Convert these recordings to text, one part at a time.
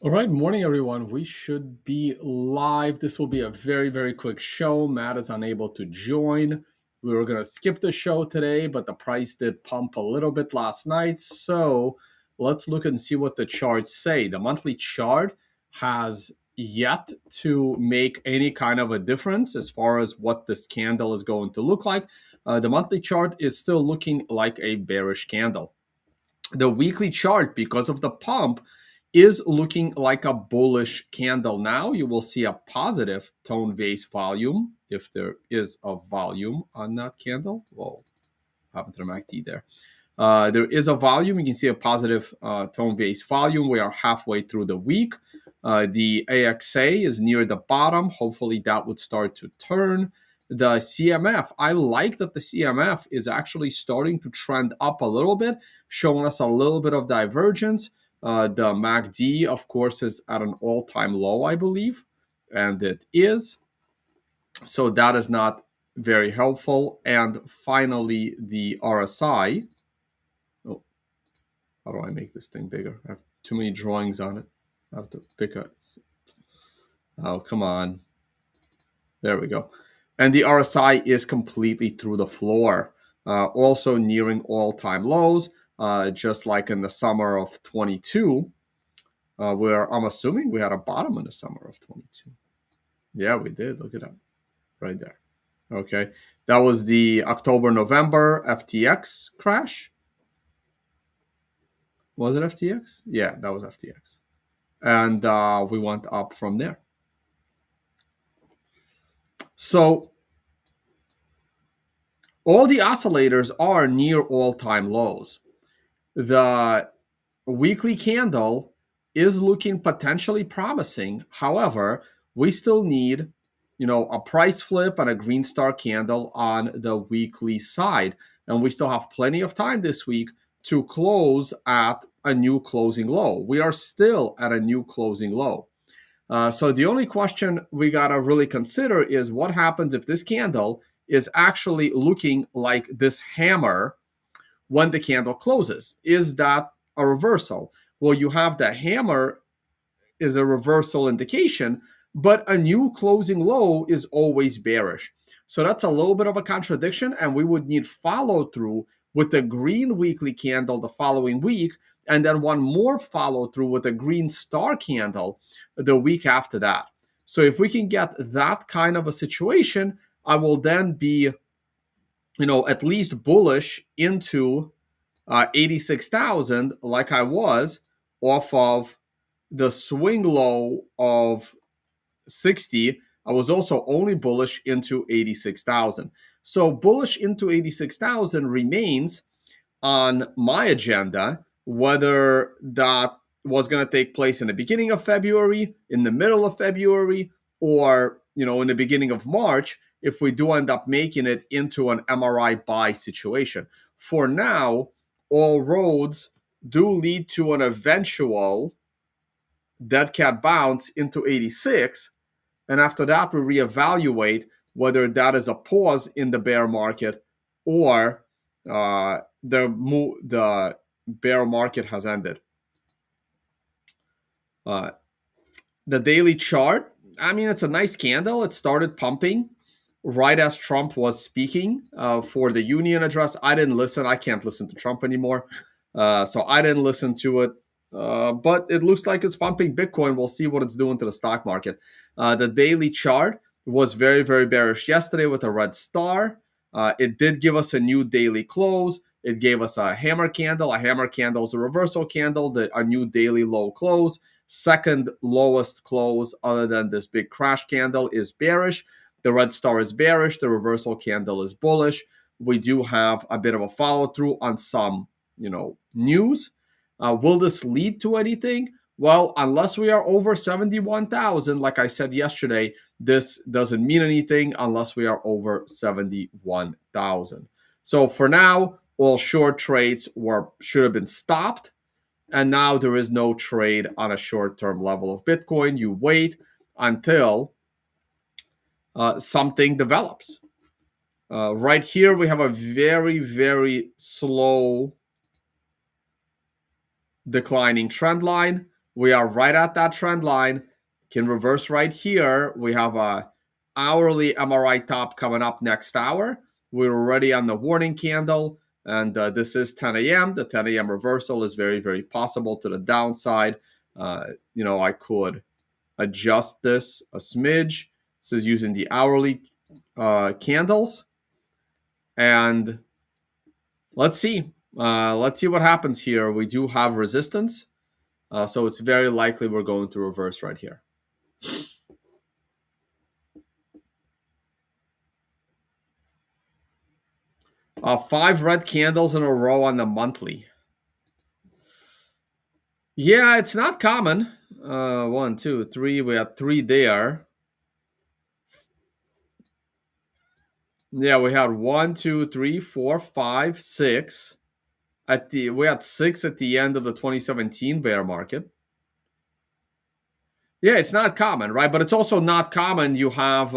All right, morning everyone. We should be live. This will be a very, very quick show. Matt is unable to join. We were going to skip the show today, but the price did pump a little bit last night. So let's look and see what the charts say. The monthly chart has yet to make any kind of a difference as far as what this candle is going to look like. The monthly chart is still looking like a bearish candle. The weekly chart, because of the pump, is looking like a bullish candle. Now you will see a positive tone base volume, if there is a volume on that candle. Whoa, happened to the MACD there. There is a volume. You can see a positive tone base volume. We are halfway through the week. The AXA is near the bottom. Hopefully that would start to turn. The CMF, I like that the CMF is actually starting to trend up a little bit, showing us a little bit of divergence. The MACD, of course, is at an all-time low, I believe, and it is. So that is not very helpful. And finally, the RSI. Oh, how do I make this thing bigger? I have too many drawings on it. I have to pick a... Oh, come on. There we go. And the RSI is completely through the floor, also nearing all-time lows, just like in the summer of 22, where I'm assuming we had a bottom in the summer of 22. Yeah, we did. Look at that right there. Okay. That was the October-November FTX crash. Was it FTX? Yeah, that was FTX. And we went up from there. So all the oscillators are near all-time lows. The weekly candle is looking potentially promising. However, we still need, a price flip and a green star candle on the weekly side. And we still have plenty of time this week to close at a new closing low. We are still at a new closing low. So the only question we got to really consider is what happens if this candle is actually looking like this hammer when the candle closes. Is that a reversal? Well, you have the hammer is a reversal indication, but a new closing low is always bearish. So that's a little bit of a contradiction, and we would need follow through with the green weekly candle the following week, and then one more follow through with a green star candle the week after that. So if we can get that kind of a situation, I will then be, at least bullish into 86,000 like I was off of the swing low of 60. I was also only bullish into 86,000. So bullish into 86,000 remains on my agenda, whether that was going to take place in the beginning of February, in the middle of February, or in the beginning of March, if we do end up making it into an MRI buy situation. For now, all roads do lead to an eventual dead cat bounce into 86. And after that, we reevaluate whether that is a pause in the bear market or the bear market has ended. The daily chart, it's a nice candle. It started pumping right as Trump was speaking for the union address. I didn't listen. I can't listen to Trump anymore. So I didn't listen to it. But it looks like it's pumping Bitcoin. We'll see what it's doing to the stock market. The daily chart was very, very bearish yesterday with a red star. It did give us a new daily close. It gave us a hammer candle. A hammer candle is a reversal candle, a new daily low close. Second lowest close other than this big crash candle is bearish. The red star is bearish. The reversal candle is bullish. We do have a bit of a follow through on some, news. Will this lead to anything? Well, unless we are over 71,000, like I said yesterday, this doesn't mean anything unless we are over 71,000. So for now, all short trades should have been stopped. And now there is no trade on a short-term level of Bitcoin. You wait until something develops. Right here, we have a very, very slow declining trend line. We are right at that trend line. Can reverse right here. We have a hourly MRI top coming up next hour. We're already on the warning candle, and this is 10 a.m. The 10 a.m. reversal is very, very possible to the downside. I could adjust this a smidge. This is using the hourly candles, and let's see. Let's see what happens here. We do have resistance, so it's very likely we're going to reverse right here. Five red candles in a row on the monthly. Yeah, it's not common. 1, 2, 3. We have 3 there. Yeah, we had 1, 2, 3, 4, 5, 6. We had 6 at the end of the 2017 bear market. Yeah, it's not common, right? But it's also not common. You have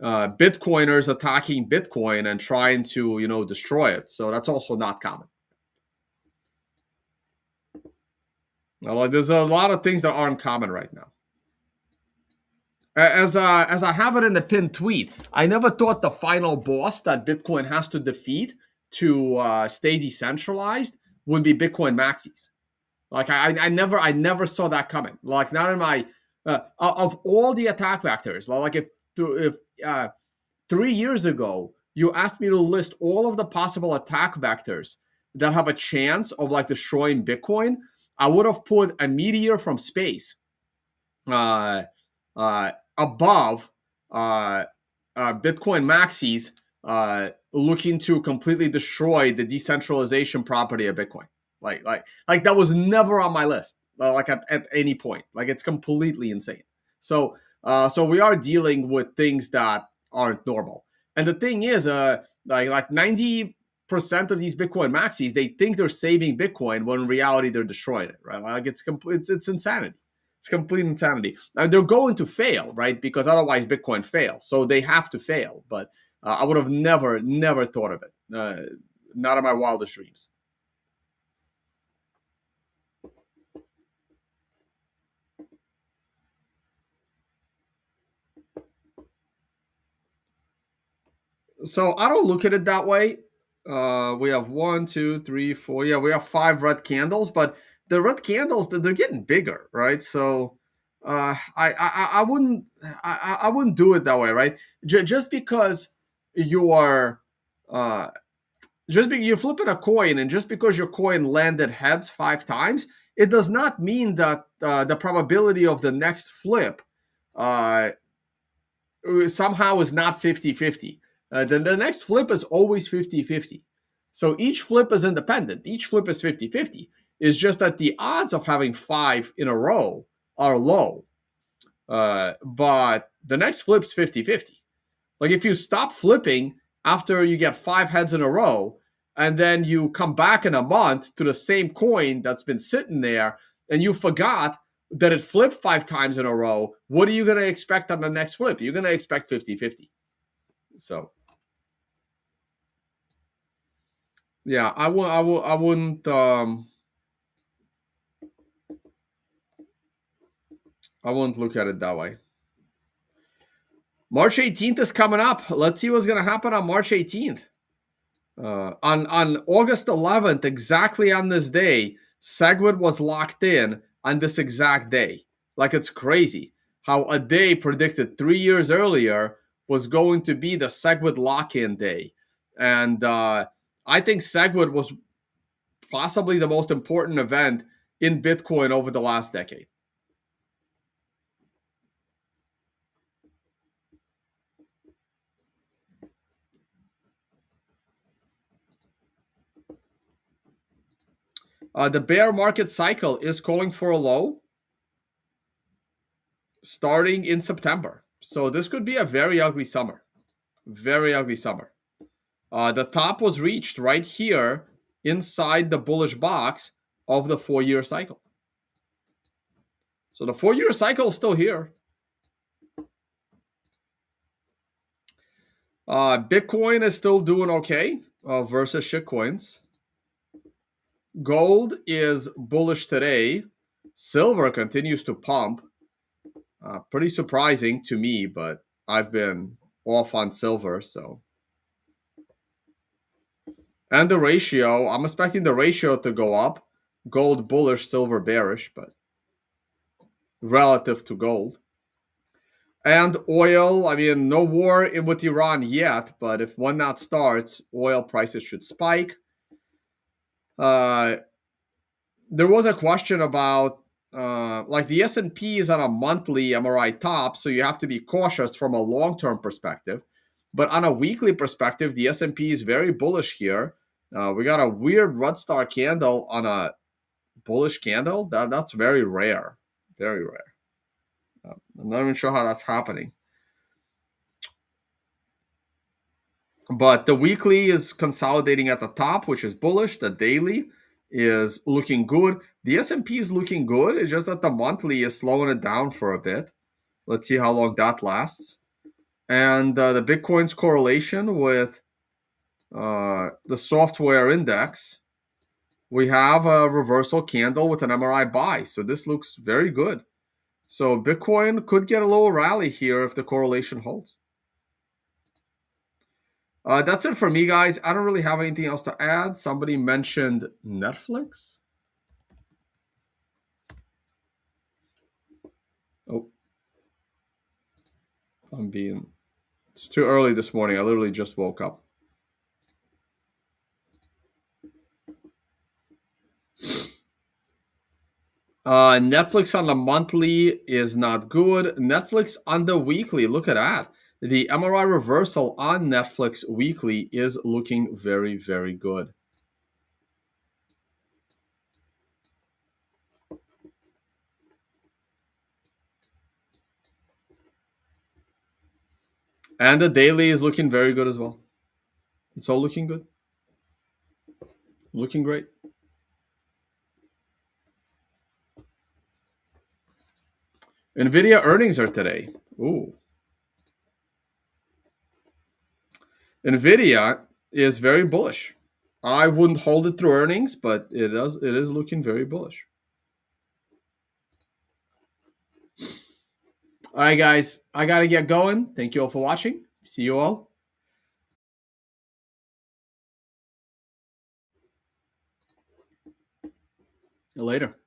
Bitcoiners attacking Bitcoin and trying to destroy it. So that's also not common. Well, there's a lot of things that aren't common right now. As I have it in the pinned tweet, I never thought the final boss that Bitcoin has to defeat to stay decentralized would be Bitcoin maxis. Like I never saw that coming. Like not in my of all the attack vectors. Like if 3 years ago you asked me to list all of the possible attack vectors that have a chance of like destroying Bitcoin, I would have put a meteor from space above Bitcoin maxis looking to completely destroy the decentralization property of Bitcoin. Like that was never on my list. Like at any point, like it's completely insane. So we are dealing with things that aren't normal. And the thing is, like 90% of these Bitcoin maxis, they think they're saving Bitcoin when in reality they're destroying it. Right? Like it's insanity. It's complete insanity. And they're going to fail, right? Because otherwise Bitcoin fails. So they have to fail. But I would have never thought of it. Not in my wildest dreams. So I don't look at it that way. We have 1, 2, 3, 4. Yeah, we have 5 red candles, but the red candles they're getting bigger, right? So I wouldn't do it that way, right? Just because you are you're flipping a coin, and just because your coin landed heads 5 times, it does not mean that the probability of the next flip somehow is not 50-50. Then the next flip is always 50-50. So each flip is independent. Each flip is 50-50. It's just that the odds of having 5 in a row are low. But the next flip's 50-50. Like if you stop flipping after you get 5 heads in a row, and then you come back in a month to the same coin that's been sitting there, and you forgot that it flipped 5 times in a row, what are you going to expect on the next flip? You're going to expect 50-50. So, yeah, I wouldn't look at it that way. March 18th is coming up. Let's see what's going to happen on March 18th. On August 11th, exactly on this day, SegWit was locked in on this exact day. Like, it's crazy how a day predicted 3 years earlier was going to be the SegWit lock-in day. And I think SegWit was possibly the most important event in Bitcoin over the last decade. The bear market cycle is calling for a low starting in September. So this could be a very ugly summer. Very ugly summer. The top was reached right here inside the bullish box of the 4-year cycle. So the 4-year cycle is still here. Bitcoin is still doing okay versus shitcoins. Gold is bullish today. Silver continues to pump. Pretty surprising to me, but I've been off on silver, so. And the ratio, I'm expecting the ratio to go up. Gold bullish, silver bearish, but relative to gold. And oil, I mean, no war with Iran yet, but if one not starts, oil prices should spike. There was a question about like the S&P is on a monthly MRI top, so you have to be cautious from a long-term perspective. But on a weekly perspective, the S&P is very bullish here. We got a weird red star candle on a bullish candle. That's very rare, very rare. I'm not even sure how that's happening. But the weekly is consolidating at the top, which is bullish. The daily is looking good. The S&P is looking good. It's just that the monthly is slowing it down for a bit. Let's see how long that lasts. And the Bitcoin's correlation with the software index, we have a reversal candle with an MRI buy. So this looks very good. So Bitcoin could get a little rally here if the correlation holds. That's it for me, guys. I don't really have anything else to add. Somebody mentioned Netflix. Oh, it's too early this morning. I literally just woke up. Netflix on the monthly is not good. Netflix on the weekly, look at that. The MRI reversal on Netflix weekly is looking very, very good. And the daily is looking very good as well. It's all looking good. Looking great. Nvidia earnings are today. Ooh. Nvidia is very bullish. I wouldn't hold it through earnings, but it is looking very bullish. All right, guys, I got to get going. Thank you all for watching. See you all later.